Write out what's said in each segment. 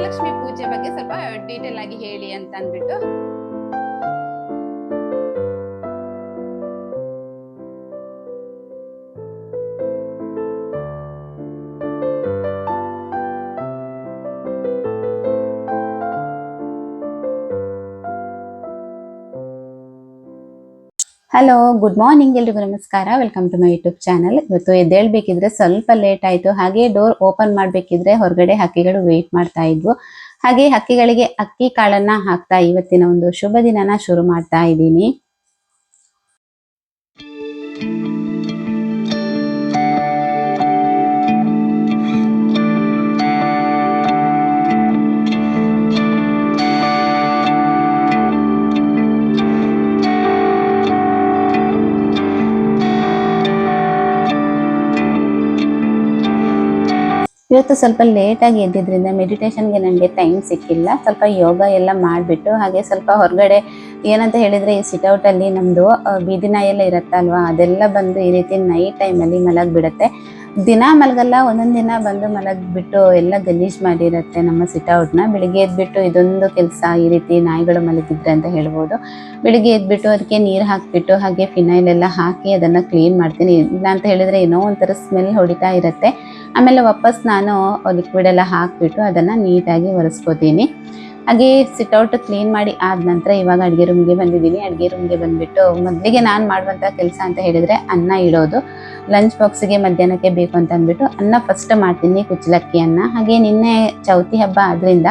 ವರಮಹಾಲಕ್ಷ್ಮಿ ಪೂಜೆ ಬಗ್ಗೆ ಸ್ವಲ್ಪ ಡೀಟೇಲ್ ಆಗಿ ಹೇಳಿ ಅಂತ ಅಂದ್ಬಿಟ್ಟು. ಹಲೋ, ಗುಡ್ ಮಾರ್ನಿಂಗ್, ಎಲ್ರಿಗೂ ನಮಸ್ಕಾರ. Welcome to my YouTube channel. ಇವತ್ತು ಎದ್ದೇಳ್ಬೇಕಿದ್ರೆ ಸ್ವಲ್ಪ ಲೇಟ್ ಆಯ್ತು. ಹಾಗೆ ಡೋರ್ ಓಪನ್ ಮಾಡ್ಬೇಕಿದ್ರೆ ಹೊರಗಡೆ ಹಕ್ಕಿಗಳು ವೇಟ್ ಮಾಡ್ತಾ ಇದ್ವು. ಹಾಗೆ ಹಕ್ಕಿಗಳಿಗೆ ಅಕ್ಕಿ ಕಾಳನ್ನ ಹಾಕ್ತಾ ಇವತ್ತಿನ ಒಂದು ಶುಭ ದಿನನ ಶುರು ಮಾಡ್ತಾ ಇದ್ದೀನಿ. ಇವತ್ತು ಸ್ವಲ್ಪ ಲೇಟಾಗಿ ಎದ್ದಿದ್ರಿಂದ ಮೆಡಿಟೇಷನ್ಗೆ ನನಗೆ ಟೈಮ್ ಸಿಕ್ಕಿಲ್ಲ. ಸ್ವಲ್ಪ ಯೋಗ ಎಲ್ಲ ಮಾಡಿಬಿಟ್ಟು ಹಾಗೆ ಸ್ವಲ್ಪ ಹೊರಗಡೆ ಏನಂತ ಹೇಳಿದರೆ ಈ ಸಿಟೌಟಲ್ಲಿ ನಮ್ಮದು ಬೀದಿ ನಾಯಿ ಎಲ್ಲ ಇರುತ್ತಲ್ವಾ, ಅದೆಲ್ಲ ಬಂದು ಈ ರೀತಿ ನೈಟ್ ಟೈಮಲ್ಲಿ ಮಲಗಿಬಿಡುತ್ತೆ. ದಿನ ಮಲಗಲ್ಲ, ಒಂದೊಂದು ದಿನ ಬಂದು ಮಲಗಿಬಿಟ್ಟು ಎಲ್ಲ ಗಲೀಜು ಮಾಡಿರುತ್ತೆ ನಮ್ಮ ಸಿಟೌಟ್ನ. ಬೆಳಿಗ್ಗೆ ಎದ್ಬಿಟ್ಟು ಇದೊಂದು ಕೆಲಸ, ಈ ರೀತಿ ನಾಯಿಗಳು ಮಲಗಿದ್ರೆ ಅಂತ ಹೇಳ್ಬೋದು. ಬೆಳಿಗ್ಗೆ ಎದ್ಬಿಟ್ಟು ಅದಕ್ಕೆ ನೀರು ಹಾಕಿಬಿಟ್ಟು ಹಾಗೆ ಫಿನೈಲ್ ಎಲ್ಲ ಹಾಕಿ ಅದನ್ನು ಕ್ಲೀನ್ ಮಾಡ್ತೀನಿ. ಇಲ್ಲ ಅಂತ ಹೇಳಿದರೆ ಏನೋ ಒಂಥರ ಸ್ಮೆಲ್ ಹೊಡಿತಾ ಇರುತ್ತೆ. ಆಮೇಲೆ ವಾಪಸ್ ನಾನು ಲಿಕ್ವಿಡ್ ಎಲ್ಲ ಹಾಕಿಬಿಟ್ಟು ಅದನ್ನು ನೀಟಾಗಿ ಒರೆಸ್ಕೋತೀನಿ. ಹಾಗೆ ಸಿಟೌಟ್ ಕ್ಲೀನ್ ಮಾಡಿ ಆದ ನಂತರ ಇವಾಗ ಅಡುಗೆ ರೂಮ್ಗೆ ಬಂದಿದ್ದೀನಿ. ಅಡುಗೆ ರೂಮ್ಗೆ ಬಂದುಬಿಟ್ಟು ಮೊದಲಿಗೆ ನಾನು ಮಾಡುವಂಥ ಕೆಲಸ ಅಂತ ಹೇಳಿದರೆ ಅನ್ನ ಇಡೋದು. ಲಂಚ್ ಬಾಕ್ಸಿಗೆ ಮಧ್ಯಾಹ್ನಕ್ಕೆ ಬೇಕು ಅಂತ ಅಂದ್ಬಿಟ್ಟು ಅನ್ನ ಫಸ್ಟ್ ಮಾಡ್ತೀನಿ, ಕುಚ್ಚಲಕ್ಕಿ ಅನ್ನ. ಹಾಗೆ ನಿನ್ನೆ ಚೌತಿ ಹಬ್ಬ ಆದ್ದರಿಂದ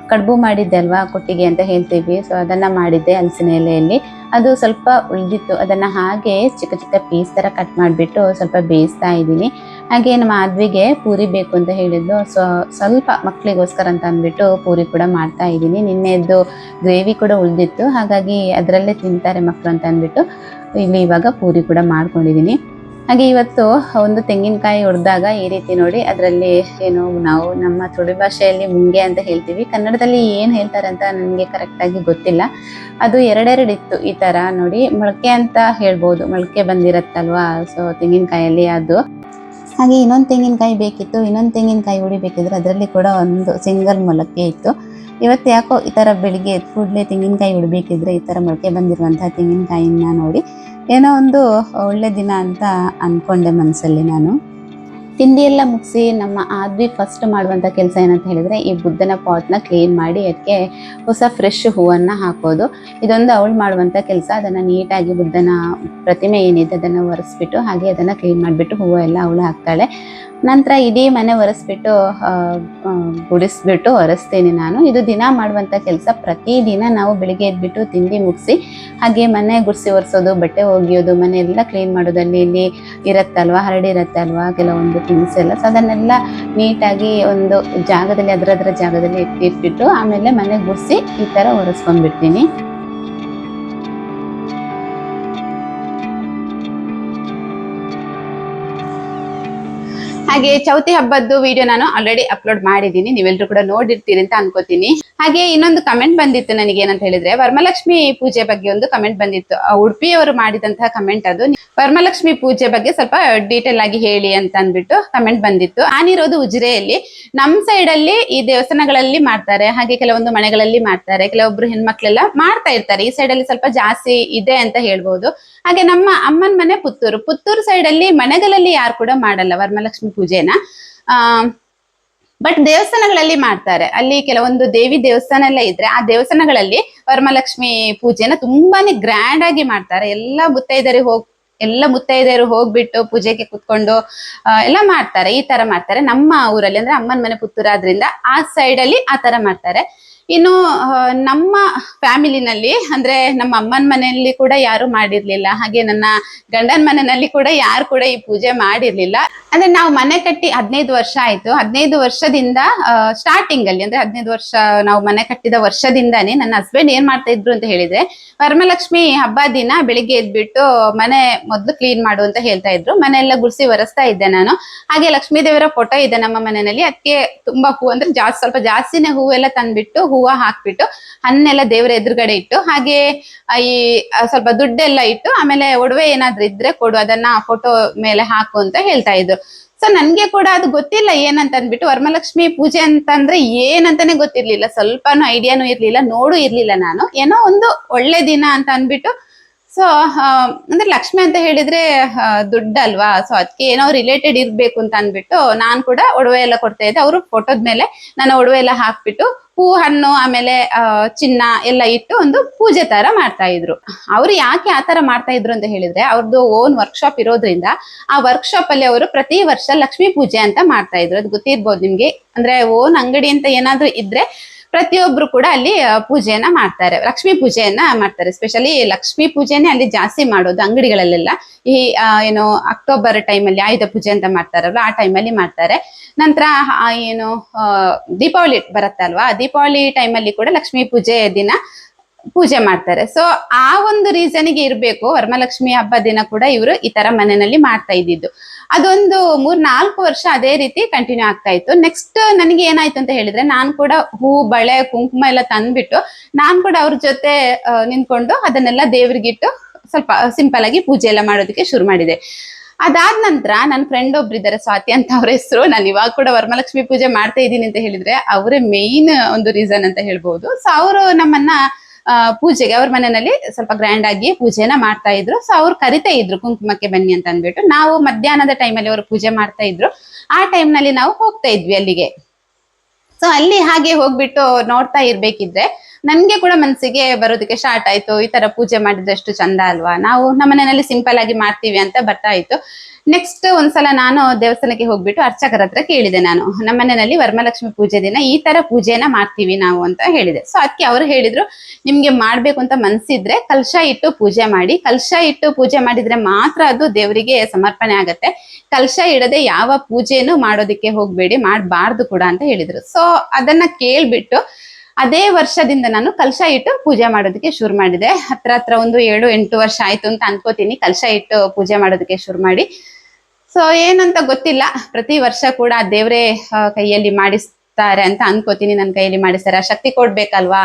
ಕಡುಬು ಮಾಡಿದ್ದೆ ಅಲ್ವಾ, ಕೊಟ್ಟಿಗೆ ಅಂತ ಹೇಳ್ತೀವಿ. ಸೊ ಅದನ್ನು ಮಾಡಿದ್ದೆ ಹಲಸಿನ ಎಲೆಯಲ್ಲಿ. ಅದು ಸ್ವಲ್ಪ ಉಳಿದಿತ್ತು, ಅದನ್ನು ಹಾಗೆ ಚಿಕ್ಕ ಚಿಕ್ಕ ಪೀಸ್ ಥರ ಕಟ್ ಮಾಡಿಬಿಟ್ಟು ಸ್ವಲ್ಪ ಬೇಯಿಸ್ತಾ ಇದ್ದೀನಿ. ಹಾಗೆ ನಮ್ಮ ಮಾದ್ವಿಗೆ ಪೂರಿ ಬೇಕು ಅಂತ ಹೇಳಿದ್ದು, ಸ್ವಲ್ಪ ಮಕ್ಕಳಿಗೋಸ್ಕರ ಅಂತ ಅಂದ್ಬಿಟ್ಟು ಪೂರಿ ಕೂಡ ಮಾಡ್ತಾ ಇದ್ದೀನಿ. ನಿನ್ನೆದ್ದು ಗ್ರೇವಿ ಕೂಡ ಉಳಿದಿತ್ತು, ಹಾಗಾಗಿ ಅದರಲ್ಲೇ ತಿಂತಾರೆ ಮಕ್ಕಳು ಅಂತ ಅಂದ್ಬಿಟ್ಟು ಇಲ್ಲಿ ಇವಾಗ ಪೂರಿ ಕೂಡ ಮಾಡ್ಕೊಂಡಿದ್ದೀನಿ. ಹಾಗೆ ಇವತ್ತು ಒಂದು ತೆಂಗಿನಕಾಯಿ ಹೊಡೆದಾಗ ಈ ರೀತಿ ನೋಡಿ, ಅದರಲ್ಲಿ ಏನು ನಾವು ನಮ್ಮ ತುಳು ಭಾಷೆಯಲ್ಲಿ ಮುಂಗೆ ಅಂತ ಹೇಳ್ತೀವಿ, ಕನ್ನಡದಲ್ಲಿ ಏನು ಹೇಳ್ತಾರೆ ಅಂತ ನನಗೆ ಕರೆಕ್ಟಾಗಿ ಗೊತ್ತಿಲ್ಲ. ಅದು ಎರಡೆರಡು ಇತ್ತು ಈ ಥರ ನೋಡಿ, ಮೊಳಕೆ ಅಂತ ಹೇಳ್ಬೋದು, ಮೊಳಕೆ ಬಂದಿರತ್ತಲ್ವಾ ಸೊ ತೆಂಗಿನಕಾಯಲ್ಲಿ ಅದು. ಹಾಗೆ ಇನ್ನೊಂದು ತೆಂಗಿನಕಾಯಿ ಬೇಕಿತ್ತು, ಇನ್ನೊಂದು ತೆಂಗಿನಕಾಯಿ ಹೊಡಿಬೇಕಿದ್ರೆ ಅದರಲ್ಲಿ ಕೂಡ ಒಂದು ಸಿಂಗಲ್ ಮೊಳಕೆ ಇತ್ತು. ಇವತ್ತು ಯಾಕೋ ಈ ಥರ ಬೆಳಿಗ್ಗೆ ಎದ್ದು ಕೂಡಲೇ ತೆಂಗಿನಕಾಯಿ ಹೊಡಬೇಕಿದ್ರೆ ಈ ಥರ ಮೊಳಕೆ ಬಂದಿರುವಂಥ ತೆಂಗಿನಕಾಯಿನ ನೋಡಿ ಏನೋ ಒಂದು ಒಳ್ಳೆ ದಿನ ಅಂತ ಅಂದ್ಕೊಂಡೆ ಮನಸ್ಸಲ್ಲಿ ನಾನು. ತಿಂಡಿ ಎಲ್ಲ ಮುಗಿಸಿ ನಮ್ಮ ಆದ್ವಿ ಫಸ್ಟ್ ಮಾಡುವಂಥ ಕೆಲಸ ಏನಂತ ಹೇಳಿದರೆ ಈ ಬುದ್ಧನ ಪಾಟ್ನ ಕ್ಲೀನ್ ಮಾಡಿ ಅದಕ್ಕೆ ಹೊಸ ಫ್ರೆಶ್ ಹೂವನ್ನು ಹಾಕೋದು. ಇದೊಂದು ಅವಳು ಮಾಡುವಂಥ ಕೆಲಸ. ಅದನ್ನು ನೀಟಾಗಿ ಬುದ್ಧನ ಪ್ರತಿಮೆ ಏನಿದೆ ಅದನ್ನು ಒರೆಸ್ಬಿಟ್ಟು ಹಾಗೆ ಅದನ್ನು ಕ್ಲೀನ್ ಮಾಡಿಬಿಟ್ಟು ಹೂವು ಎಲ್ಲ ಅವಳು ಹಾಕ್ತಾಳೆ. ನಂತರ ಇಡೀ ಮನೆ ಒರೆಸ್ಬಿಟ್ಟು ಗುಡಿಸ್ಬಿಟ್ಟು ಒರೆಸ್ತೀನಿ ನಾನು. ಇದು ದಿನ ಮಾಡುವಂಥ ಕೆಲಸ. ಪ್ರತಿದಿನ ನಾವು ಬೆಳಿಗ್ಗೆ ಎದ್ಬಿಟ್ಟು ತಿಂಡಿ ಮುಗಿಸಿ ಹಾಗೆ ಮನೆ ಗುಡಿಸಿ ಒರೆಸೋದು, ಬಟ್ಟೆ ಒಗೆಯೋದು, ಮನೆ ಎಲ್ಲ ಕ್ಲೀನ್ ಮಾಡೋದು, ಅಲ್ಲಿ ಇರುತ್ತಲ್ವ, ಹರಡಿ ಇರುತ್ತಲ್ವ ಕೆಲವೊಂದು ಥಿಂಗ್ಸ್ ಎಲ್ಲ. ಸೊ ಅದನ್ನೆಲ್ಲ ನೀಟಾಗಿ ಒಂದು ಜಾಗದಲ್ಲಿ ಅದರ ಜಾಗದಲ್ಲಿ ಇಟ್ಬಿಟ್ಟು ಆಮೇಲೆ ಮನೆ ಗುಡಿಸಿ ಈ ಥರ ಒರೆಸ್ಕೊಂಡ್ಬಿಡ್ತೀನಿ. ಹಾಗೆ ಚೌತಿ ಹಬ್ಬದ್ದು ವಿಡಿಯೋ ನಾನು ಆಲ್ರೆಡಿ ಅಪ್ಲೋಡ್ ಮಾಡಿದ್ದೀನಿ, ನೀವೆಲ್ಲರೂ ಕೂಡ ನೋಡಿರ್ತೀರಿ ಅಂತ ಅನ್ಕೋತೀನಿ. ಹಾಗೆ ಇನ್ನೊಂದು ಕಮೆಂಟ್ ಬಂದಿತ್ತು ನನಗೆ, ಏನಂತ ಹೇಳಿದ್ರೆ ವರಮಹಾಲಕ್ಷ್ಮಿ ಪೂಜೆ ಬಗ್ಗೆ ಒಂದು ಕಮೆಂಟ್ ಬಂದಿತ್ತು. ಉಡುಪಿಯವರು ಮಾಡಿದಂತಹ ಕಮೆಂಟ್ ಅದು. ವರಮಹಾಲಕ್ಷ್ಮಿ ಪೂಜೆ ಬಗ್ಗೆ ಸ್ವಲ್ಪ ಡೀಟೇಲ್ ಆಗಿ ಹೇಳಿ ಅಂತ ಅಂದ್ಬಿಟ್ಟು ಕಮೆಂಟ್ ಬಂದಿತ್ತು. ನಾನಿರೋದು ಉಜಿರೆಯಲ್ಲಿ. ನಮ್ಮ ಸೈಡ್ ಅಲ್ಲಿ ಈ ದೇವಸ್ಥಾನಗಳಲ್ಲಿ ಮಾಡ್ತಾರೆ, ಹಾಗೆ ಕೆಲವೊಂದು ಮನೆಗಳಲ್ಲಿ ಮಾಡ್ತಾರೆ, ಕೆಲವೊಬ್ರು ಹೆಣ್ಮಕ್ಳೆಲ್ಲ ಮಾಡ್ತಾ ಇರ್ತಾರೆ. ಈ ಸೈಡ್ ಅಲ್ಲಿ ಸ್ವಲ್ಪ ಜಾಸ್ತಿ ಇದೆ ಅಂತ ಹೇಳ್ಬೋದು. ಹಾಗೆ ನಮ್ಮ ಅಮ್ಮನ ಮನೆ ಪುತ್ತೂರು ಸೈಡ್ ಅಲ್ಲಿ ಮನೆಗಳಲ್ಲಿ ಯಾರು ಕೂಡ ಮಾಡಲ್ಲ ವರಮಹಾಲಕ್ಷ್ಮಿ ಪೂಜೆನ. ಬಟ್ ದೇವಸ್ಥಾನಗಳಲ್ಲಿ ಮಾಡ್ತಾರೆ. ಅಲ್ಲಿ ಕೆಲವೊಂದು ದೇವಿ ದೇವಸ್ಥಾನ ಎಲ್ಲ ಇದ್ರೆ ಆ ದೇವಸ್ಥಾನಗಳಲ್ಲಿ ವರಮಹಾಲಕ್ಷ್ಮಿ ಪೂಜೆನ ತುಂಬಾನೇ ಗ್ರ್ಯಾಂಡ್ ಆಗಿ ಮಾಡ್ತಾರೆ. ಎಲ್ಲ ಮುತ್ತೈದೆಯರು ಹೋಗ್ಬಿಟ್ಟು ಪೂಜೆಗೆ ಕುತ್ಕೊಂಡು ಎಲ್ಲ ಮಾಡ್ತಾರೆ. ಈ ತರ ಮಾಡ್ತಾರೆ ನಮ್ಮ ಊರಲ್ಲಿ, ಅಂದ್ರೆ ಅಮ್ಮನ ಮನೆ ಪುತ್ತೂರು ಆದ್ರಿಂದ ಆ ಸೈಡ್ ಅಲ್ಲಿ ಆ ತರ ಮಾಡ್ತಾರೆ. ಇನ್ನು ನಮ್ಮ ಫ್ಯಾಮಿಲಿನಲ್ಲಿ ಅಂದ್ರೆ ನಮ್ಮ ಅಮ್ಮನ ಮನೆಯಲ್ಲಿ ಕೂಡ ಯಾರು ಮಾಡಿರ್ಲಿಲ್ಲ, ಹಾಗೆ ನನ್ನ ಗಂಡನ ಮನೆಯಲ್ಲಿ ಕೂಡ ಯಾರು ಕೂಡ ಈ ಪೂಜೆ ಮಾಡಿರ್ಲಿಲ್ಲ. ಅಂದ್ರೆ ನಾವು ಮನೆ ಕಟ್ಟಿ 15 ವರ್ಷ ಆಯ್ತು. 15 ವರ್ಷದಿಂದ ಸ್ಟಾರ್ಟಿಂಗ್ ಅಲ್ಲಿ, ಅಂದ್ರೆ 15 ವರ್ಷ ನಾವು ಮನೆ ಕಟ್ಟಿದ ವರ್ಷದಿಂದಾನೇ ನನ್ನ ಹಸ್ಬೆಂಡ್ ಏನ್ ಮಾಡ್ತಾ ಇದ್ರು ಅಂತ ಹೇಳಿದ್ರೆ, ವರಮಹಾಲಕ್ಷ್ಮಿ ಹಬ್ಬ ದಿನ ಬೆಳಿಗ್ಗೆ ಎದ್ಬಿಟ್ಟು ಮನೆ ಮೊದ್ಲು ಕ್ಲೀನ್ ಮಾಡು ಅಂತ ಹೇಳ್ತಾ ಇದ್ರು. ಮನೆಯೆಲ್ಲ ಗುಡಿಸಿ ಒರೆಸ್ತಾ ಇದ್ದೆ ನಾನು. ಹಾಗೆ ಲಕ್ಷ್ಮೀ ದೇವರ ಫೋಟೋ ಇದೆ ನಮ್ಮ ಮನೆಯಲ್ಲಿ, ಅದಕ್ಕೆ ತುಂಬಾ ಹೂ, ಅಂದ್ರೆ ಸ್ವಲ್ಪ ಜಾಸ್ತಿನೇ ಹೂವೆಲ್ಲ ತಂದ್ಬಿಟ್ಟು ಹೂವ ಹಾಕ್ಬಿಟ್ಟು ಹಣ್ಣೆಲ್ಲ ದೇವರ ಎದುರುಗಡೆ ಇಟ್ಟು ಹಾಗೆ ಈ ಸ್ವಲ್ಪ ದುಡ್ಡೆಲ್ಲ ಇಟ್ಟು ಆಮೇಲೆ ಒಡವೆ ಏನಾದ್ರೂ ಇದ್ರೆ ಕೊಡು, ಅದನ್ನ ಫೋಟೋ ಮೇಲೆ ಹಾಕು ಅಂತ ಹೇಳ್ತಾ ಇದ್ರು. ಸೊ ಸೊ ನನ್ಗೆ ಕೂಡ ಅದು ಗೊತ್ತಿಲ್ಲ ಏನಂತ ಅಂದ್ಬಿಟ್ಟು, ವರಮಹಾಲಕ್ಷ್ಮಿ ಪೂಜೆ ಅಂತಂದ್ರೆ ಏನಂತಾನೆ ಗೊತ್ತಿರ್ಲಿಲ್ಲ, ಸ್ವಲ್ಪನೂ ಐಡಿಯಾನು ಇರ್ಲಿಲ್ಲ, ನೋಡು ಇರ್ಲಿಲ್ಲ ನಾನು. ಏನೋ ಒಂದು ಒಳ್ಳೆ ದಿನ ಅಂತ ಅಂದ್ಬಿಟ್ಟು, ಸೊ ಅಂದ್ರೆ ಲಕ್ಷ್ಮಿ ಅಂತ ಹೇಳಿದ್ರೆ ದುಡ್ಡಲ್ವಾ, ಸೊ ಅದಕ್ಕೆ ಏನೋ ರಿಲೇಟೆಡ್ ಇರ್ಬೇಕು ಅಂತ ಅಂದ್ಬಿಟ್ಟು ನಾನ್ ಕೂಡ ಒಡವೆ ಎಲ್ಲ ಕೊಡ್ತಾ ಇದ್ದೆ. ಅವರು ಫೋಟೋದ ಮೇಲೆ ನಾನು ಒಡವೆ ಎಲ್ಲ ಹಾಕ್ಬಿಟ್ಟು ಹೂ ಹಣ್ಣು ಆಮೇಲೆ ಚಿನ್ನ ಎಲ್ಲ ಇಟ್ಟು ಒಂದು ಪೂಜೆ ತರ ಮಾಡ್ತಾ ಇದ್ರು. ಅವ್ರು ಯಾಕೆ ಆ ತರ ಮಾಡ್ತಾ ಇದ್ರು ಅಂತ ಹೇಳಿದ್ರೆ, ಅವ್ರದ್ದು ಓನ್ ವರ್ಕ್ಶಾಪ್ ಇರೋದ್ರಿಂದ ಆ ವರ್ಕ್ಶಾಪ್ ಅಲ್ಲಿ ಅವರು ಪ್ರತಿ ವರ್ಷ ಲಕ್ಷ್ಮೀ ಪೂಜೆ ಅಂತ ಮಾಡ್ತಾ ಇದ್ರು. ಅದು ಗೊತ್ತಿರ್ಬೋದು ನಿಮ್ಗೆ. ಅಂದ್ರೆ ಓನ್ ಅಂಗಡಿ ಅಂತ ಏನಾದ್ರು ಇದ್ರೆ ಪ್ರತಿಯೊಬ್ರು ಕೂಡ ಅಲ್ಲಿ ಪೂಜೆಯನ್ನ ಮಾಡ್ತಾರೆ, ಲಕ್ಷ್ಮೀ ಪೂಜೆಯನ್ನ ಮಾಡ್ತಾರೆ. ಸ್ಪೆಷಲಿ ಲಕ್ಷ್ಮೀ ಪೂಜೆನೆ ಅಲ್ಲಿ ಜಾಸ್ತಿ ಮಾಡೋದು ಅಂಗಡಿಗಳಲ್ಲೆಲ್ಲ. ಈ ಏನು ಅಕ್ಟೋಬರ್ ಟೈಮಲ್ಲಿ ಆಯುಧ ಪೂಜೆ ಅಂತ ಮಾಡ್ತಾರಲ್ಲ, ಆ ಟೈಮಲ್ಲಿ ಮಾಡ್ತಾರೆ. ನಂತರ ಏನು ದೀಪಾವಳಿ ಬರುತ್ತಲ್ವಾ, ದೀಪಾವಳಿ ಟೈಮಲ್ಲಿ ಕೂಡ ಲಕ್ಷ್ಮೀ ಪೂಜೆ ದಿನ ಪೂಜೆ ಮಾಡ್ತಾರೆ. ಸೊ ಆ ಒಂದು ರೀಸನ್ಗೆ ಇರ್ಬೇಕು, ವರಮಹಾಲಕ್ಷ್ಮಿ ಹಬ್ಬ ದಿನ ಕೂಡ ಇವರು ಈ ತರ ಮನೆಯಲ್ಲಿ ಮಾಡ್ತಾ ಇದ್ದಿದ್ದು. ಅದೊಂದು 3-4 ವರ್ಷ ಅದೇ ರೀತಿ ಕಂಟಿನ್ಯೂ ಆಗ್ತಾ ಇತ್ತು. ನೆಕ್ಸ್ಟ್ ನನಗೆ ಏನಾಯ್ತು ಅಂತ ಹೇಳಿದ್ರೆ, ನಾನ್ ಕೂಡ ಹೂ ಬಳೆ ಕುಂಕುಮ ಎಲ್ಲ ತಂದ್ಬಿಟ್ಟು ನಾನ್ ಕೂಡ ಅವ್ರ ಜೊತೆ ನಿಂತ್ಕೊಂಡು ಅದನ್ನೆಲ್ಲ ದೇವ್ರಿಗಿಟ್ಟು ಸ್ವಲ್ಪ ಸಿಂಪಲ್ ಆಗಿ ಪೂಜೆ ಎಲ್ಲ ಮಾಡೋದಕ್ಕೆ ಶುರು ಮಾಡಿದೆ. ಅದಾದ ನಂತರ ನನ್ನ ಫ್ರೆಂಡ್ ಒಬ್ರು ಇದ್ದಾರೆ, ಸ್ವಾತಿ ಅಂತ ಅವ್ರ ಹೆಸರು. ನಾನು ಇವಾಗ ಕೂಡ ವರಮಹಾಲಕ್ಷ್ಮಿ ಪೂಜೆ ಮಾಡ್ತಾ ಇದ್ದೀನಿ ಅಂತ ಹೇಳಿದ್ರೆ ಅವರೇ ಮೇನ್ ಒಂದು ರೀಸನ್ ಅಂತ ಹೇಳ್ಬಹುದು. ಸೊ ಅವರು ನಮ್ಮನ್ನ ಪೂಜೆಗೆ ಅವ್ರ ಮನೆಯಲ್ಲಿ ಸ್ವಲ್ಪ ಗ್ರ್ಯಾಂಡ್ ಆಗಿ ಪೂಜೆನ ಮಾಡ್ತಾ ಇದ್ರು. ಸೊ ಅವ್ರು ಕರಿತಾ ಇದ್ರು ಕುಂಕುಮಕ್ಕೆ ಬನ್ನಿ ಅಂತ ಅಂದ್ಬಿಟ್ಟು. ನಾವು ಮಧ್ಯಾಹ್ನದ ಟೈಮಲ್ಲಿ ಅವರು ಪೂಜೆ ಮಾಡ್ತಾ ಇದ್ರು, ಆ ಟೈಮ್ ನಲ್ಲಿ ನಾವು ಹೋಗ್ತಾ ಇದ್ವಿ ಅಲ್ಲಿಗೆ. ಸೊ ಅಲ್ಲಿ ಹಾಗೆ ಹೋಗ್ಬಿಟ್ಟು ನೋಡ್ತಾ ಇರ್ಬೇಕಿದ್ರೆ ನನ್ಗೆ ಕೂಡ ಮನ್ಸಿಗೆ ಬರೋದಕ್ಕೆ ಸ್ಟಾರ್ಟ್ ಆಯ್ತು, ಈ ತರ ಪೂಜೆ ಮಾಡಿದ್ರೆ ಎಷ್ಟು ಚಂದ ಅಲ್ವಾ, ನಾವು ನಮ್ಮನೆಯಲ್ಲಿ ಸಿಂಪಲ್ ಆಗಿ ಮಾಡ್ತೀವಿ ಅಂತ ಬರ್ತಾ ಇತ್ತು. ನೆಕ್ಸ್ಟ್ ಒಂದ್ಸಲ ನಾನು ದೇವಸ್ಥಾನಕ್ಕೆ ಹೋಗ್ಬಿಟ್ಟು ಅರ್ಚಕರ ಹತ್ರ ಕೇಳಿದೆ, ನಾನು ನಮ್ಮನೆಯಲ್ಲಿ ವರಮಹಾಲಕ್ಷ್ಮಿ ಪೂಜೆ ದಿನ ಈ ತರ ಪೂಜೆನ ಮಾಡ್ತೀವಿ ನಾವು ಅಂತ ಹೇಳಿದೆ. ಸೊ ಅದಕ್ಕೆ ಅವರು ಹೇಳಿದ್ರು, ನಿಮ್ಗೆ ಮಾಡ್ಬೇಕು ಅಂತ ಮನ್ಸಿದ್ರೆ ಕಲಶ ಇಟ್ಟು ಪೂಜೆ ಮಾಡಿ, ಕಲಶ ಇಟ್ಟು ಪೂಜೆ ಮಾಡಿದ್ರೆ ಮಾತ್ರ ಅದು ದೇವರಿಗೆ ಸಮರ್ಪಣೆ ಆಗತ್ತೆ, ಕಲಶ ಇಡದೆ ಯಾವ ಪೂಜೆನೂ ಮಾಡೋದಕ್ಕೆ ಹೋಗ್ಬೇಡಿ, ಮಾಡಬಾರ್ದು ಕೂಡ ಅಂತ ಹೇಳಿದ್ರು. ಸೊ ಅದನ್ನ ಕೇಳ್ಬಿಟ್ಟು ಅದೇ ವರ್ಷದಿಂದ ನಾನು ಕಲಶ ಇಟ್ಟು ಪೂಜೆ ಮಾಡೋದಕ್ಕೆ ಶುರು ಮಾಡಿದೆ. ಹತ್ರ ಒಂದು 7-8 ವರ್ಷ ಆಯ್ತು ಅಂತ ಅನ್ಕೋತೀನಿ ಕಲಶ ಇಟ್ಟು ಪೂಜೆ ಮಾಡೋದಕ್ಕೆ ಶುರು ಮಾಡಿ. ಸೊ ಏನಂತ ಗೊತ್ತಿಲ್ಲ, ಪ್ರತಿ ವರ್ಷ ಕೂಡ ದೇವ್ರೇ ಕೈಯಲ್ಲಿ ಮಾಡಿಸ್ತಾರೆ ಅಂತ ಅನ್ಕೋತೀನಿ, ನನ್ನ ಕೈಯಲ್ಲಿ ಮಾಡಿಸ್ತಾರೆ, ಆ ಶಕ್ತಿ ಕೊಡ್ಬೇಕಲ್ವಾ.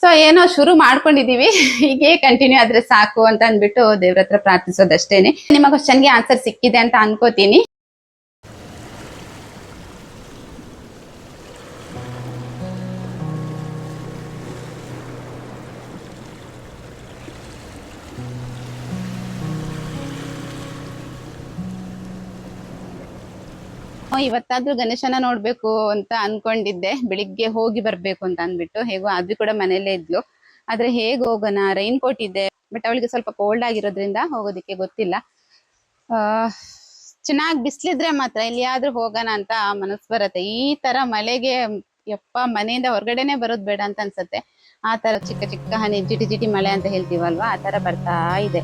ಸೊ ಏನೋ ಶುರು ಮಾಡ್ಕೊಂಡಿದೀವಿ, ಹೀಗೆ ಕಂಟಿನ್ಯೂ ಆದ್ರೆ ಸಾಕು ಅಂತ ಅಂದ್ಬಿಟ್ಟು ದೇವ್ರ ಹತ್ರ ಪ್ರಾರ್ಥಿಸೋದಷ್ಟೇನೆ. ನಿಮ್ಮ ಕ್ವಶನ್ಗೆ ಆನ್ಸರ್ ಸಿಕ್ಕಿದೆ ಅಂತ ಅನ್ಕೋತೀನಿ. ಇವತ್ತಾದ್ರೂ ಗಣೇಶನ ನೋಡ್ಬೇಕು ಅಂತ ಅನ್ಕೊಂಡಿದ್ದೆ, ಬೆಳಿಗ್ಗೆ ಹೋಗಿ ಬರ್ಬೇಕು ಅಂತ ಅಂದ್ಬಿಟ್ಟು. ಹೇಗೋ ಆದ್ರೂ ಕೂಡ ಮನೇಲೇ ಇದ್ಲು, ಆದ್ರೆ ಹೇಗ್ ಹೋಗೋಣ, ರೈನ್ ಕೋಟ್ ಇದೆ, ಬಟ್ ಅವಳಿಗೆ ಸ್ವಲ್ಪ ಕೋಲ್ಡ್ ಆಗಿರೋದ್ರಿಂದ ಹೋಗೋದಿಕ್ಕೆ ಗೊತ್ತಿಲ್ಲ. ಚೆನ್ನಾಗಿ ಬಿಸ್ಲಿದ್ರೆ ಮಾತ್ರ ಎಲ್ಲಿಯಾದ್ರೂ ಹೋಗೋಣ ಅಂತ ಮನಸ್ಸು ಬರತ್ತೆ. ಈ ತರ ಮಳೆಗೆ ಯಪ್ಪ ಮನೆಯಿಂದ ಹೊರಗಡೆನೆ ಬರೋದ್ ಬೇಡ ಅಂತ ಅನ್ಸತ್ತೆ. ಆ ತರ ಚಿಕ್ಕ ಚಿಕ್ಕ ಹನಿ ಜಿಟಿ ಜಿಟಿ ಮಳೆ ಅಂತ ಹೇಳ್ತೀವಲ್ವಾ, ಆ ತರ ಬರ್ತಾ ಇದೆ.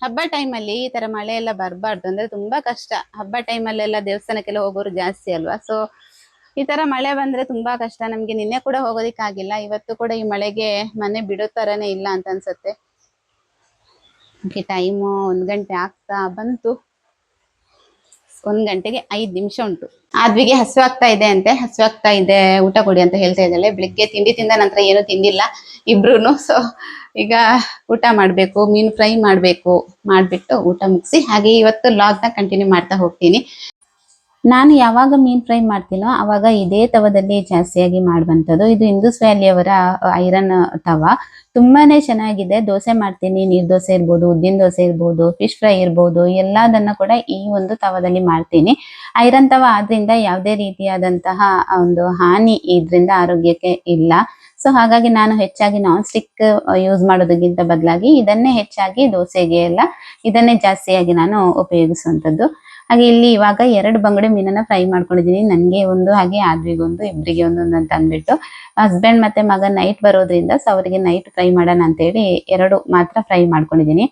ಹಬ್ಬ ಟೈಮಲ್ಲಿ ಈ ತರ ಮಳೆ ಎಲ್ಲ ಬರಬಾರ್ದು, ಅಂದ್ರೆ ತುಂಬಾ ಕಷ್ಟ. ಹಬ್ಬ ಟೈಮಲ್ಲೆಲ್ಲ ದೇವಸ್ಥಾನಕ್ಕೆಲ್ಲ ಹೋಗೋರು ಜಾಸ್ತಿ ಅಲ್ವಾ. ಸೊ ಈ ತರ ಮಳೆ ಬಂದ್ರೆ ತುಂಬಾ ಕಷ್ಟ ನಮ್ಗೆ. ನಿನ್ನೆ ಕೂಡ ಹೋಗೋದಿಕ್ಕಾಗಿಲ್ಲ, ಇವತ್ತು ಕೂಡ ಈ ಮಳೆಗೆ ಮನೆ ಬಿಡೋ ತರನೇ ಇಲ್ಲ ಅಂತ ಅನ್ಸುತ್ತೆ. ಟೈಮು 1 ಗಂಟೆ ಆಗ್ತಾ ಬಂತು, 1 ಗಂಟೆಗೆ 5 ನಿಮಿಷ ಉಂಟು. ಆದ್ವಿಗೆ ಹಸುವಾಗ್ತಾ ಇದೆ ಅಂತೆ, ಹಸುವಾಗ್ತಾ ಇದೆ ಊಟ ಕೊಡಿ ಅಂತ ಹೇಳ್ತಾ ಇದ್ದಾಳೆ. ಬೆಳಿಗ್ಗೆ ತಿಂಡಿ ತಿಂದ ನಂತರ ಏನು ತಿಂದಿಲ್ಲ ಇಬ್ರುನು. ಸೊ ಈಗ ಊಟ ಮಾಡ್ಬೇಕು, ಮೀನು ಫ್ರೈ ಮಾಡ್ಬಿಟ್ಟು ಊಟ ಮುಗಿಸಿ ಹಾಗೆ ಇವತ್ತು ಲಾಗ್ನ ಕಂಟಿನ್ಯೂ ಮಾಡ್ತಾ ಹೋಗ್ತೀನಿ. ನಾನು ಯಾವಾಗ ಮೀನ್ ಫ್ರೈ ಮಾಡ್ತೀನೋ ಅವಾಗ ಇದೇ ತವದಲ್ಲಿ ಜಾಸ್ತಿಯಾಗಿ ಮಾಡುವಂಥದ್ದು. ಇದು ಇಂದೂಸ್ ವ್ಯಾಲಿಯವರ ಐರನ್ ತವ, ತುಂಬಾನೇ ಚೆನ್ನಾಗಿದೆ. ದೋಸೆ ಮಾಡ್ತೀನಿ, ನೀರ್ ದೋಸೆ ಇರ್ಬೋದು, ಉದ್ದಿನ ದೋಸೆ ಇರ್ಬೋದು, ಫಿಶ್ ಫ್ರೈ ಇರ್ಬೋದು, ಎಲ್ಲದನ್ನ ಕೂಡ ಈ ಒಂದು ತವದಲ್ಲಿ ಮಾಡ್ತೀನಿ. ಐರನ್ ತವ ಆದ್ರಿಂದ ಯಾವುದೇ ರೀತಿಯಾದಂತಹ ಒಂದು ಹಾನಿ ಇದರಿಂದ ಆರೋಗ್ಯಕ್ಕೆ ಇಲ್ಲ. ಸೊ ಹಾಗಾಗಿ ನಾನು ಹೆಚ್ಚಾಗಿ ನಾನ್ ಸ್ಟಿಕ್ ಯೂಸ್ ಮಾಡೋದಕ್ಕಿಂತ ಬದಲಾಗಿ ಇದನ್ನೇ ಹೆಚ್ಚಾಗಿ ದೋಸೆಗೆ ಎಲ್ಲ ಇದನ್ನೇ ಜಾಸ್ತಿಯಾಗಿ ನಾನು ಉಪಯೋಗಿಸುವಂಥದ್ದು. ಹಾಗೆ ಇಲ್ಲಿ ಇವಾಗ 2 ಬಂಗುಡೆ ಮೀನನ್ನ ಫ್ರೈ ಮಾಡ್ಕೊಂಡಿದ್ದೀನಿ, ನನಗೆ ಒಂದು ಹಾಗೆ ಆದ್ವಿಗೊಂದು, ಇಬ್ಬರಿಗೆ ಒಂದೊಂದು ಅಂತ ಅಂದ್ಬಿಟ್ಟು. ಹಸ್ಬೆಂಡ್ ಮತ್ತೆ ಮಗ ನೈಟ್ ಬರೋದ್ರಿಂದ ಸೊ ಅವರಿಗೆ ನೈಟ್ ಫ್ರೈ ಮಾಡೋಣ ಅಂತೇಳಿ 2 ಮಾತ್ರ ಫ್ರೈ ಮಾಡ್ಕೊಂಡಿದ್ದೀನಿ.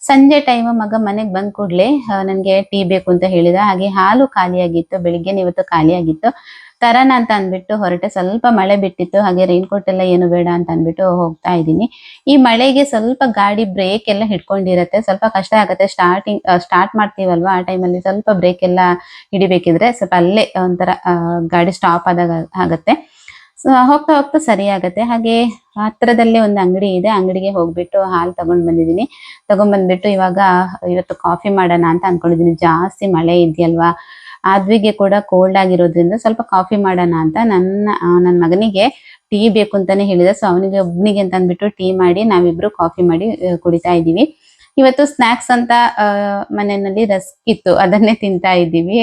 ಸಂಜೆ ಟೈಮ್ ಮಗ ಮನೆಗೆ ಬಂದ್ ಕೂಡ್ಲೆ ನನಗೆ ಟೀ ಬೇಕು ಅಂತ ಹೇಳಿದ. ಹಾಗೆ ಹಾಲು ಖಾಲಿಯಾಗಿತ್ತು, ಬೆಳಿಗ್ಗೆ ಇವತ್ತು ಖಾಲಿಯಾಗಿತ್ತು, ತರನ ಅಂತ ಅಂದ್ಬಿಟ್ಟು ಹೊರಟೆ. ಸ್ವಲ್ಪ ಮಳೆ ಬಿಟ್ಟಿತ್ತು, ಹಾಗೆ ರೈನ್ ಕೋಟ್ ಎಲ್ಲ ಏನು ಬೇಡ ಅಂತ ಅಂದ್ಬಿಟ್ಟು ಹೋಗ್ತಾ ಇದ್ದೀನಿ. ಈ ಮಳೆಗೆ ಸ್ವಲ್ಪ ಗಾಡಿ ಬ್ರೇಕ್ ಎಲ್ಲ ಹಿಡ್ಕೊಂಡಿರತ್ತೆ, ಸ್ವಲ್ಪ ಕಷ್ಟ ಆಗತ್ತೆ. ಸ್ಟಾರ್ಟ್ ಮಾಡ್ತೀವಲ್ವಾ, ಆ ಟೈಮಲ್ಲಿ ಸ್ವಲ್ಪ ಬ್ರೇಕ್ ಎಲ್ಲ ಹಿಡಿಬೇಕಿದ್ರೆ ಸ್ವಲ್ಪ ಅಲ್ಲೇ ಒಂಥರ ಗಾಡಿ ಸ್ಟಾಪ್ ಆದಾಗ ಆಗತ್ತೆ. ಹೋಗ್ತಾ ಹೋಗ್ತಾ ಸರಿ ಆಗತ್ತೆ. ಹಾಗೆ ಹತ್ರದಲ್ಲೇ ಒಂದು ಅಂಗಡಿ ಇದೆ, ಅಂಗಡಿಗೆ ಹೋಗ್ಬಿಟ್ಟು ಹಾಲು ತಗೊಂಡ್ ಬಂದಿದ್ದೀನಿ. ತಗೊಂಡ್ಬಂದ್ಬಿಟ್ಟು ಇವತ್ತು ಕಾಫಿ ಮಾಡೋಣ ಅಂತ ಅನ್ಕೊಂಡಿದೀನಿ. ಜಾಸ್ತಿ ಮಳೆ ಇದೆಯಲ್ವಾ, ಆದ್ವಿಗೆ ಕೂಡ ಕೋಲ್ಡ್ ಆಗಿರೋದ್ರಿಂದ ಸ್ವಲ್ಪ ಕಾಫಿ ಮಾಡೋಣ ಅಂತ ನನ್ನ ಮಗನಿಗೆ ಟೀ ಬೇಕು ಅಂತಾನೆ ಹೇಳಿದೆ. ಸೊ ಅವನಿಗೆ ಒಬ್ನಿಗೆ ಅಂತ ಅಂದ್ಬಿಟ್ಟು ಟೀ ಮಾಡಿ ನಾವಿಬ್ರು ಕಾಫಿ ಮಾಡಿ ಕುಡಿತಾ ಇದ್ದೀವಿ. ಇವತ್ತು ಸ್ನಾಕ್ಸ್ ಅಂತ ಮನೆಯಲ್ಲಿ ರಸ್ಕ್ ಇತ್ತು, ಅದನ್ನೇ ತಿಂತಾ ಇದ್ದೀವಿ.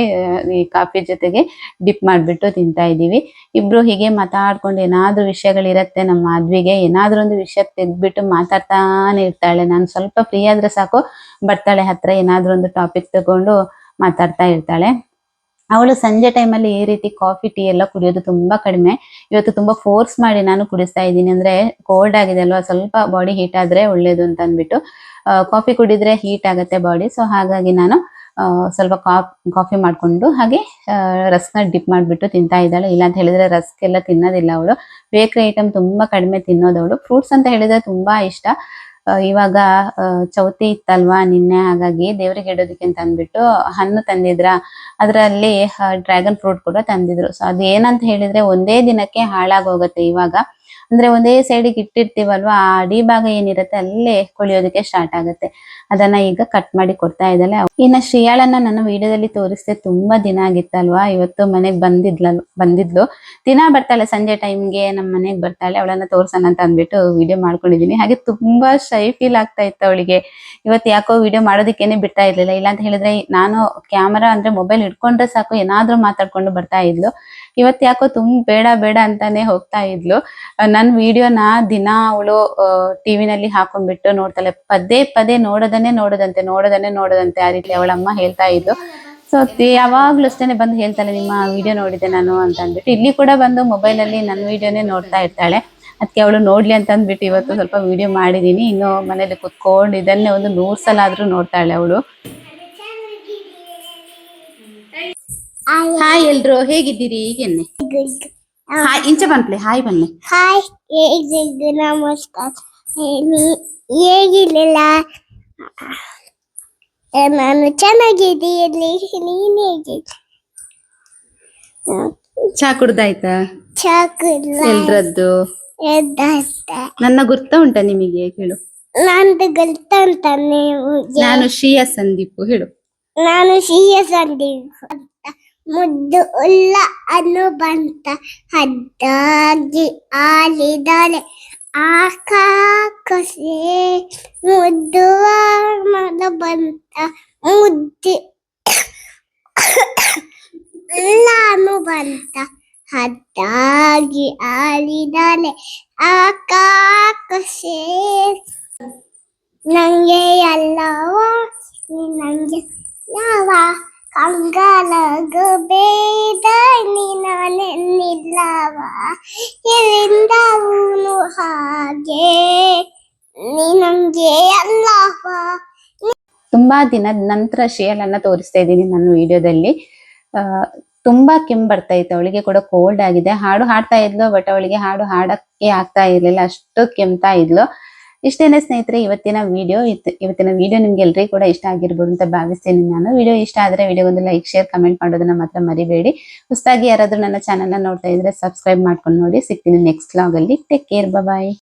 ಈ ಕಾಫಿ ಜೊತೆಗೆ ಡಿಪ್ ಮಾಡ್ಬಿಟ್ಟು ತಿಂತಾ ಇದ್ದೀವಿ. ಇಬ್ರು ಹೀಗೆ ಮಾತಾಡ್ಕೊಂಡು ಏನಾದ್ರೂ ವಿಷಯಗಳಿರತ್ತೆ. ನಮ್ಮ ಮಾಧವಿಗೆ ಏನಾದ್ರೂ ಒಂದು ವಿಷಯ ತೆಗ್ದ್ಬಿಟ್ಟು ಮಾತಾಡ್ತಾನೆ ಇರ್ತಾಳೆ. ನಾನು ಸ್ವಲ್ಪ ಫ್ರೀ ಆದ್ರೆ ಸಾಕು ಬರ್ತಾಳೆ ಹತ್ರ, ಏನಾದ್ರೂ ಒಂದು ಟಾಪಿಕ್ ತಗೊಂಡು ಮಾತಾಡ್ತಾ ಇರ್ತಾಳೆ. ಅವಳು ಸಂಜೆ ಟೈಮಲ್ಲಿ ಈ ರೀತಿ ಕಾಫಿ ಟೀ ಎಲ್ಲ ಕುಡಿಯೋದು ತುಂಬಾ ಕಡಿಮೆ. ಇವತ್ತು ತುಂಬಾ ಫೋರ್ಸ್ ಮಾಡಿ ನಾನು ಕುಡಿಸ್ತಾ ಇದ್ದೀನಿ. ಅಂದ್ರೆ ಕೋಲ್ಡ್ ಆಗಿದೆ ಅಲ್ವಾ, ಸ್ವಲ್ಪ ಬಾಡಿ ಹೀಟ್ ಆದ್ರೆ ಒಳ್ಳೇದು ಅಂತ ಅಂದ್ಬಿಟ್ಟು ಕಾಫಿ ಕುಡಿದ್ರೆ ಹೀಟ್ ಆಗತ್ತೆ ಬಾಡಿ. ಸೊ ಹಾಗಾಗಿ ನಾನು ಸ್ವಲ್ಪ ಕಾಫಿ ಮಾಡ್ಕೊಂಡು ಹಾಗೆ ರಸ್ಕ್ನ ಡಿಪ್ ಮಾಡಿಬಿಟ್ಟು ತಿಂತಾ ಇದ್ದಾಳೆ. ಇಲ್ಲ ಅಂತ ಹೇಳಿದ್ರೆ ರಸ್ಕ್ ಎಲ್ಲ ತಿನ್ನೋದಿಲ್ಲ ಅವಳು. ಬೇಕರಿ ಐಟಮ್ ತುಂಬಾ ಕಡಿಮೆ ತಿನ್ನೋದವಳು. ಫ್ರೂಟ್ಸ್ ಅಂತ ಹೇಳಿದ್ರೆ ತುಂಬಾ ಇಷ್ಟ. ಇವಾಗ ಚೌತಿ ಇತ್ತಲ್ವಾ ನಿನ್ನೆ, ಹಾಗಾಗಿ ದೇವ್ರಿಗೆ ಇಡೋದಕ್ಕೆ ಅಂತ ಅಂದ್ಬಿಟ್ಟು ಹಣ್ಣು ತಂದಿದ್ರ, ಅದರಲ್ಲಿ ಡ್ರ್ಯಾಗನ್ ಫ್ರೂಟ್ ಕೂಡ ತಂದಿದ್ರು. ಸೊ ಅದು ಏನಂತ ಹೇಳಿದ್ರೆ ಒಂದೇ ದಿನಕ್ಕೆ ಹಾಳಾಗೋಗತ್ತೆ. ಇವಾಗ ಅಂದ್ರೆ ಒಂದೇ ಸೈಡಿಗೆ ಇಟ್ಟಿರ್ತೀವಲ್ವಾ, ಆ ಅಡಿ ಭಾಗ ಏನಿರುತ್ತೆ ಅಲ್ಲೇ ಕೊಳಿಯೋದಕ್ಕೆ ಸ್ಟಾರ್ಟ್ ಆಗುತ್ತೆ. ಅದನ್ನ ಈಗ ಕಟ್ ಮಾಡಿ ಕೊಡ್ತಾ ಇದ್ದಾಳೆ. ಇನ್ನು ಶ್ರೀಯಾಳನ್ನ ನನ್ನ ವಿಡಿಯೋದಲ್ಲಿ ತೋರಿಸ್ದೆ ತುಂಬಾ ದಿನ ಆಗಿತ್ತಲ್ವಾ. ಇವತ್ತು ಮನೆಗ್ ಬಂದಿದ್ಲು. ದಿನ ಬರ್ತಾಳೆ ಸಂಜೆ ಟೈಮ್ಗೆ ನಮ್ಮ ಮನೆಗ್ ಬರ್ತಾಳೆ. ಅವಳನ್ನ ತೋರ್ಸೋಣ ಅಂತ ಅಂದ್ಬಿಟ್ಟು ವಿಡಿಯೋ ಮಾಡ್ಕೊಂಡಿದೀನಿ. ಹಾಗೆ ತುಂಬಾ ಶೈ ಫೀಲ್ ಆಗ್ತಾ ಇತ್ತು ಅವಳಿಗೆ. ಇವತ್ತು ಯಾಕೋ ವಿಡಿಯೋ ಮಾಡೋದಕ್ಕೇನೆ ಬಿಡ್ತಾ ಇರ್ಲಿಲ್ಲ. ಇಲ್ಲ ಅಂತ ಹೇಳಿದ್ರೆ ನಾನು ಕ್ಯಾಮರಾ ಅಂದ್ರೆ ಮೊಬೈಲ್ ಇಟ್ಕೊಂಡ್ರೆ ಸಾಕು ಏನಾದ್ರೂ ಮಾತಾಡ್ಕೊಂಡು ಬರ್ತಾ ಇದ್ಲು. ಇವತ್ತು ಯಾಕೋ ಬೇಡ ಬೇಡ ಅಂತಾನೆ ಹೋಗ್ತಾ ಇದ್ಲು. ನನ್ನ ವಿಡಿಯೋನ ದಿನ ಅವಳು ಟಿವಿನಲ್ಲಿ ಹಾಕೊಂಡ್ಬಿಟ್ಟು ನೋಡ್ತಾಳೆ. ಪದೇ ಪದೇ ನೋಡೋದಂತೆ ಆ ರೀತಿ ಅವಳಮ್ಮ ಹೇಳ್ತಾ ಇದ್ಲು. ಸೊ ಯಾವಾಗ್ಲೂ ಅಷ್ಟೇನೆ ಬಂದು ಹೇಳ್ತಾಳೆ, ನಿಮ್ಮ ವಿಡಿಯೋ ನೋಡಿದೆ ನಾನು ಅಂತ ಅಂದ್ಬಿಟ್ಟು. ಇಲ್ಲಿ ಕೂಡ ಬಂದು ಮೊಬೈಲ್ ಅಲ್ಲಿ ನನ್ನ ವಿಡಿಯೋನೇ ನೋಡ್ತಾ ಇರ್ತಾಳೆ. ಅದಕ್ಕೆ ಅವಳು ನೋಡ್ಲಿ ಅಂತ ಅಂದ್ಬಿಟ್ಟು ಇವತ್ತು ಸ್ವಲ್ಪ ವಿಡಿಯೋ ಮಾಡಿದೀನಿ. ಇನ್ನು ಮನೇಲಿ ಕುತ್ಕೊಂಡು ಇದನ್ನೇ ಒಂದು 100 ಸಲ ಆದ್ರೂ ನೋಡ್ತಾಳೆ ಅವಳು. ಹಾಯ್ ಎಲ್ರು, ಹೇಗಿದ್ದೀರಿ? ಈಗೆನ್ನೆ ಹಾಯ್ ಇಂಚ ಬಂದ್ಲೆ, ಹಾಯ್ ಬನ್ನಿ. ಹಾಯ್, ಹೇಗಿದ್ದು? ನಮಸ್ಕಾರ. ಹೇಗಿಲ್ಲ, ನಾನು ಚೆನ್ನಾಗಿದ್ದೀನಿ. ನೀನ್ ಹೇಗಿದ್ದ? ಚಾ ಕುಡ್ದಾಯ್ತಾ? ಎಲ್ರದ್ದು? ನನ್ನ ಗುರ್ತ ಉಂಟಾ ನಿಮಗೆ? ಹೇಳು. ನಂದು ಗೊತ್ತ ಅಂತ. ನಾನು ಶ್ರೀಯಾ ಸಂದೀಪ್. ಹೇಳು. ನಾನು ಶ್ರೀಯಾ ಸಂದೀಪ್. ಮುದ್ದು ಉಲ್ಲ ಅನ್ನು ಬಂತ ಹದ್ದಾಗಿ ಆಲಿದಾಳೆ ಆಕಾಕಸೆ ಮುದ್ದುವ ಮನ ಬಂತ ಮುದ್ದೆ ಉಲ್ಲಾನು ಬಂತ ಹದ್ದಾಗಿ ಆಲಿದಾಳೆ ಆಕಾಕಸೆ ನಂಗೆ ಎಲ್ಲವ ನಂಗೆ ಯಾವ ಕಂಗಾಲಾಗಬೇಡ ನೀನೆನ್ನಿಲ್ಲವ ಎಲ್ಲಿಂದವನು ಹಾಗೆ ನೀ ನಂಗೆ ಅಲ್ಲವ. ತುಂಬಾ ದಿನದ ನಂತರ ಶ್ರೇಯಲನ್ನ ತೋರಿಸ್ತಾ ಇದ್ದೀನಿ ನನ್ನ ವಿಡಿಯೋದಲ್ಲಿ. ತುಂಬಾ ಕೆಮ್ಮು ಬರ್ತಾ ಇತ್ತು ಅವಳಿಗೆ, ಕೂಡ ಕೋಲ್ಡ್ ಆಗಿದೆ. ಹಾಡು ಹಾಡ್ತಾ ಇದ್ಲು, ಬಟ್ ಅವಳಿಗೆ ಹಾಡು ಹಾಡಕ್ಕೆ ಆಗ್ತಾ ಇರ್ಲಿಲ್ಲ, ಅಷ್ಟು ಕೆಮ್ತಾ ಇದ್ಲು. ಇಷ್ಟೇನೆ ಸ್ನೇಹಿತರೆ ಇವತ್ತಿನ ವಿಡಿಯೋ ನಿಮ್ಗೆ ಎಲ್ರಿಗೂ ಕೂಡ ಇಷ್ಟ ಆಗಿರ್ಬೋದು ಅಂತ ಭಾವಿಸ್ತೀನಿ ನಾನು. ವಿಡಿಯೋ ಇಷ್ಟ ಆದ್ರೆ ವಿಡಿಯೋಗೊಂದು ಲೈಕ್, ಶೇರ್, ಕಮೆಂಟ್ ಮಾಡೋದನ್ನ ಮಾತ್ರ ಮರಿಬೇಡಿ. ಹೊಸದಾಗಿ ಯಾರಾದ್ರೂ ನನ್ನ ಚಾನೆಲ್ ನೋಡ್ತಾ ಇದ್ರೆ ಸಬ್ಸ್ಕ್ರೈಬ್ ಮಾಡ್ಕೊಂಡು ನೋಡಿ. ಸಿಗ್ತೀನಿ ನೆಕ್ಸ್ಟ್ ವ್ಲಾಗ್ ಅಲ್ಲಿ. ಟೇಕ್ ಕೇರ್, ಬಾಯ್.